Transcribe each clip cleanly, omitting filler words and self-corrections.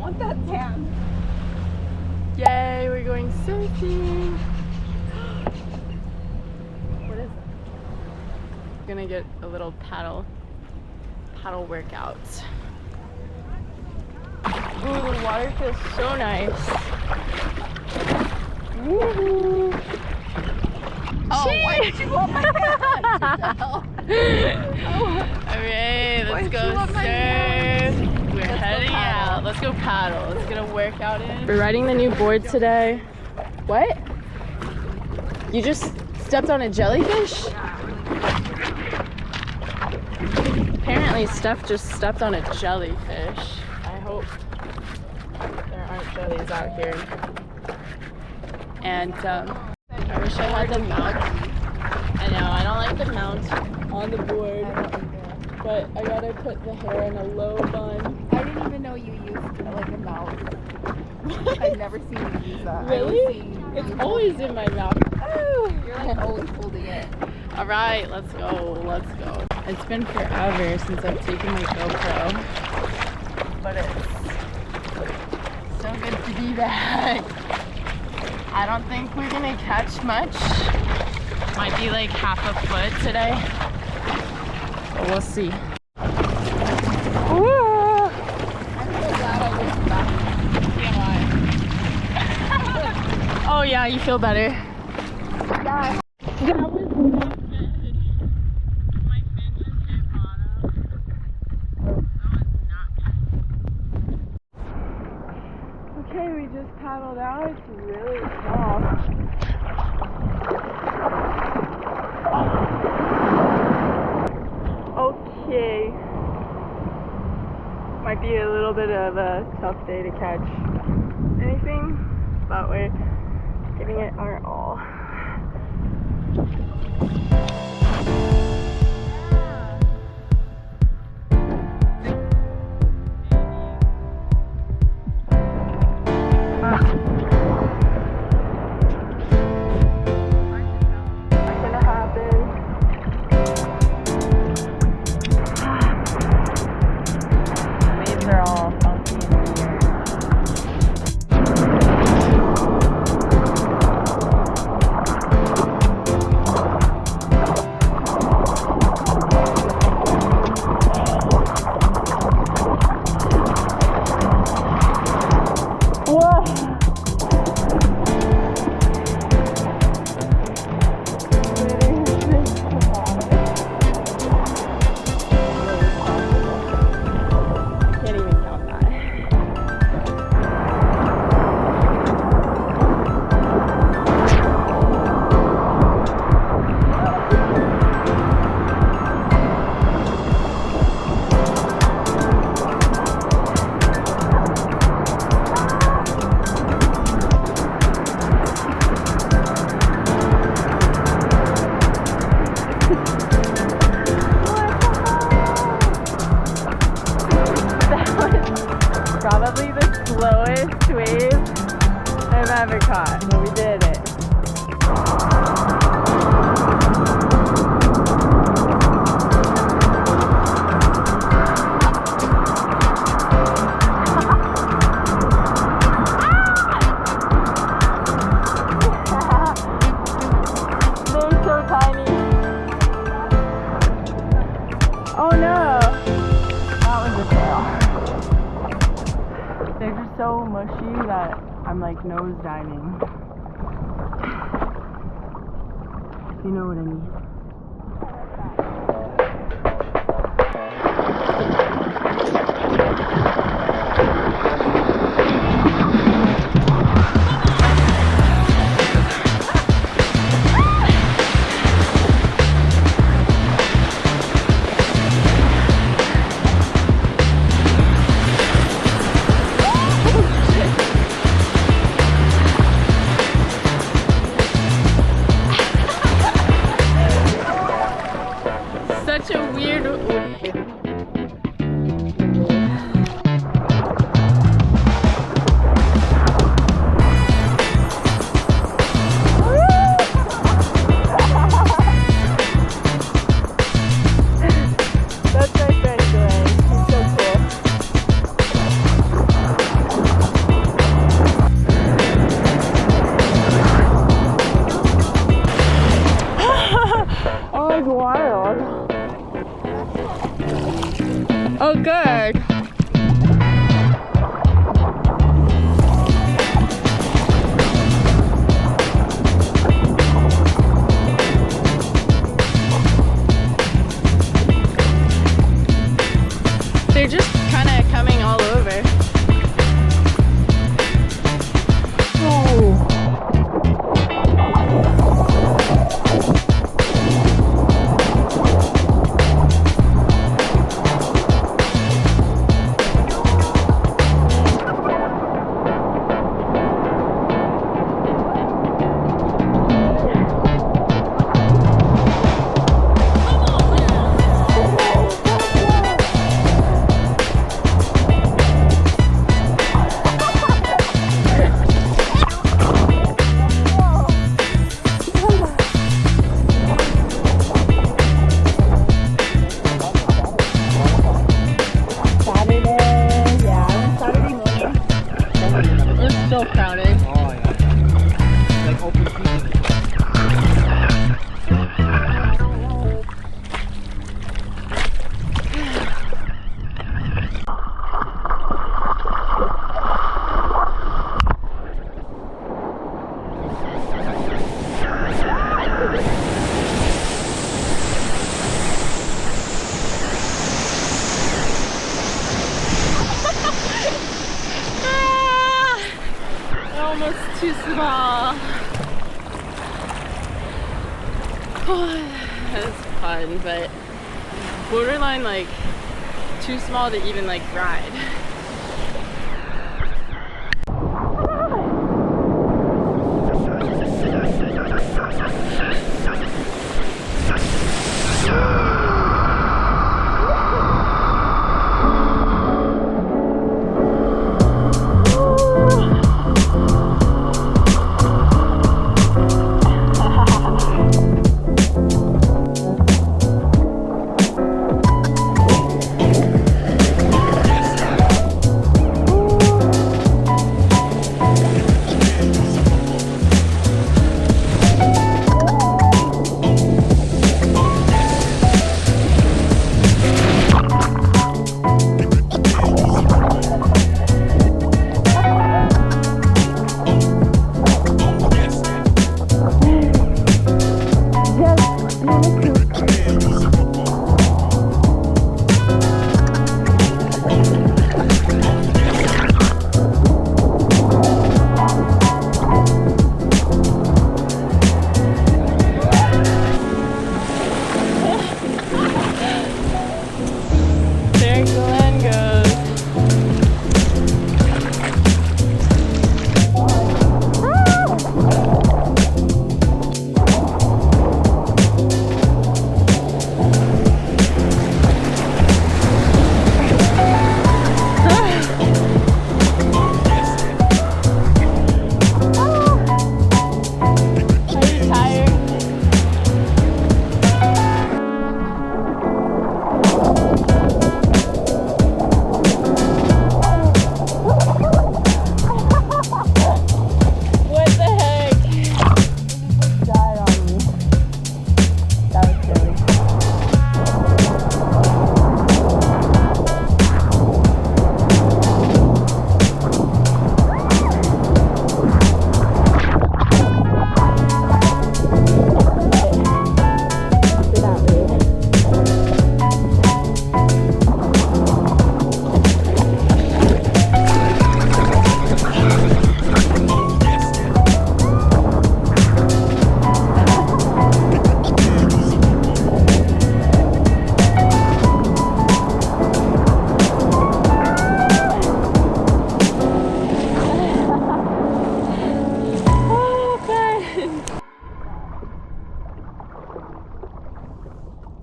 want that tan. Yay, we're going surfing. What is it? Gonna get a little paddle workout. Ooh, the water feels so nice. Woo-hoo. Oh, why did you want my hand? Alright, let's go surf. We're heading out. Let's go paddle. Let's get a workout in. We're riding the new board today. What? You just stepped on a jellyfish? Apparently Steph just stepped on a jellyfish. I hope there aren't jellies out here. And I wish I had the mount. I know, I don't like the mount on the board. But I gotta put the hair in a low bun. I didn't even know you used like a mouth. I've never seen you use that. Really? It's always in my mouth. Oh, you're like always holding it. Alright, let's go, let's go. It's been forever since I've taken my GoPro. But it's so good to be back. I don't think we're gonna catch much. Might be like half a foot today. But we'll see. Woo! I'm so glad I went back. Yeah, why? Oh yeah, you feel better? Yeah. That was good. My fin just hit bottom. That was not good. Okay, we just paddled out. It's really soft. Okay. Might be a little bit of a tough day to catch anything, but we're giving it our all. Probably the slowest wave I've ever caught, but we did it. They're so tiny. Oh no! That was a fail. They're just so mushy that I'm like nose diving. If you know what I mean. almost too small. That's fun, but borderline like too small to even like ride.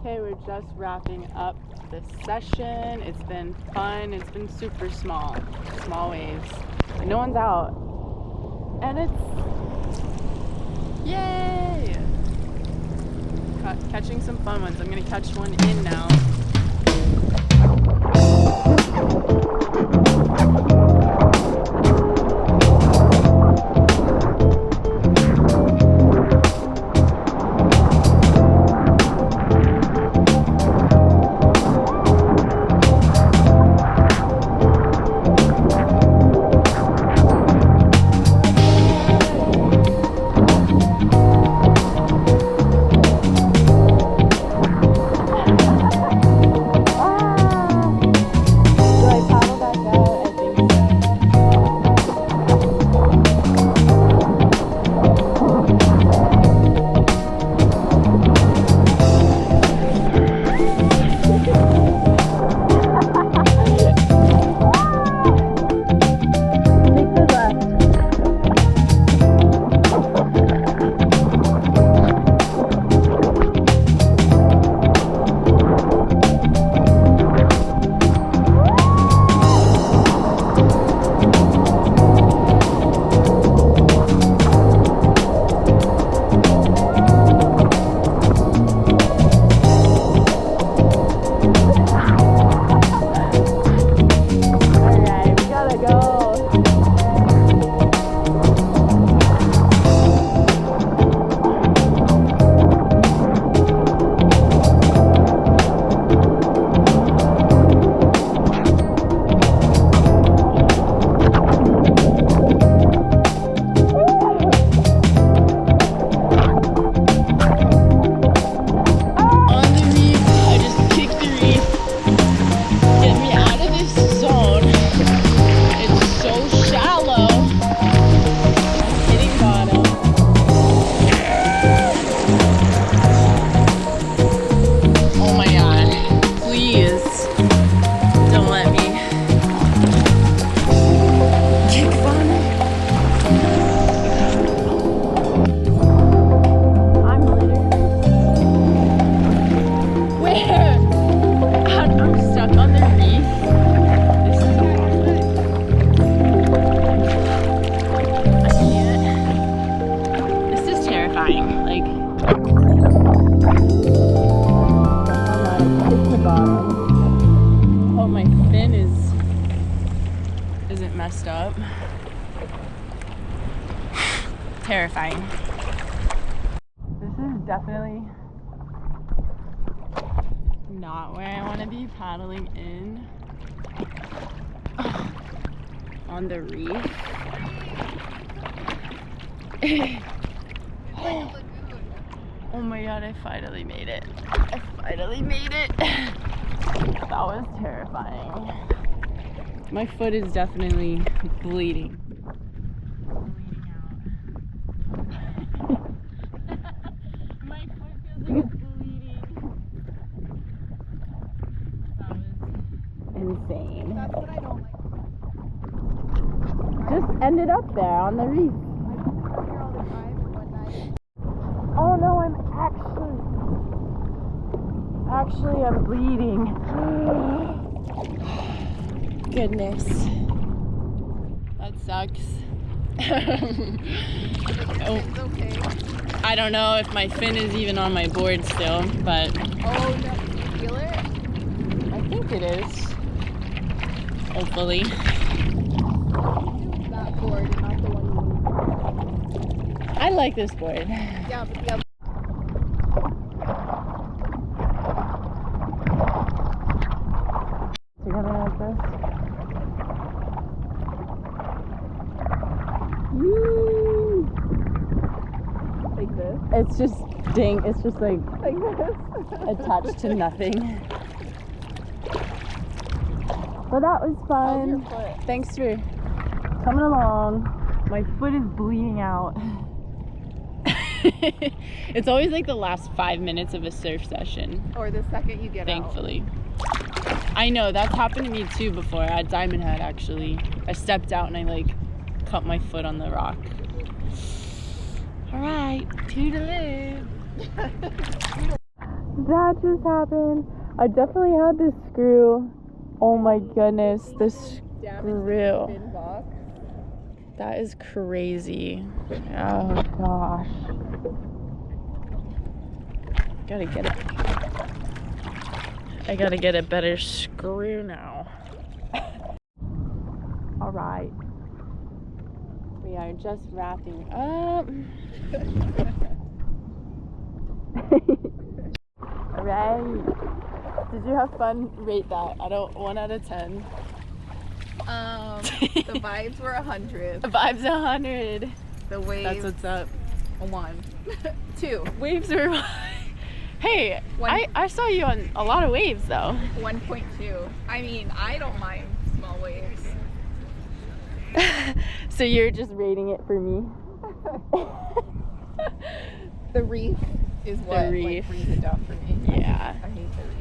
Okay, we're just wrapping up the session. It's been fun. It's been super small waves. And no one's out. And it's, yay! Catching some fun ones. I'm gonna catch one in now. isn't messed up. Terrifying. This is definitely not where I want to be paddling in. On the reef. Oh my god, I finally made it. I finally made it. That was terrifying. My foot is definitely bleeding. My foot feels like it's bleeding. That was insane. That's what I don't like. Just ended up there on the reef. I come here all the time and one night. Oh no, I'm bleeding. Goodness. That sucks. Oh, It's okay. I don't know if my fin is even on my board still, but Oh no, can you feel it? I think it is. Hopefully. That board, not the one you I like this board. Yeah, but the other. Together like this. Woo! Like this. It's just it's just like Like this. attached to nothing. But that was How's fun. your foot? Thanks for coming along. My foot is bleeding out. It's always like the last 5 minutes of a surf session, Or the second you get thankfully. I know, that's happened to me too before at Diamond Head actually. I stepped out and I like cut my foot on the rock. Alright, toodaloo. That just happened. I definitely had this screw. Oh my goodness, this screw. Fin box. That is crazy. Oh gosh. Gotta get it. I gotta get a better screw now. Alright. We are just wrapping up. Alright. Did you have fun? Rate that. I don't 1 out of 10. The vibes were 100. Vibes 100. The waves. That's what's up. 1. 2. Waves are. Hey, I saw you on a lot of waves though. 1.2. I mean, I don't mind small waves. So you're just rating it for me? The reef is what reef. like, brings it down for me. Yeah. I hate the reef.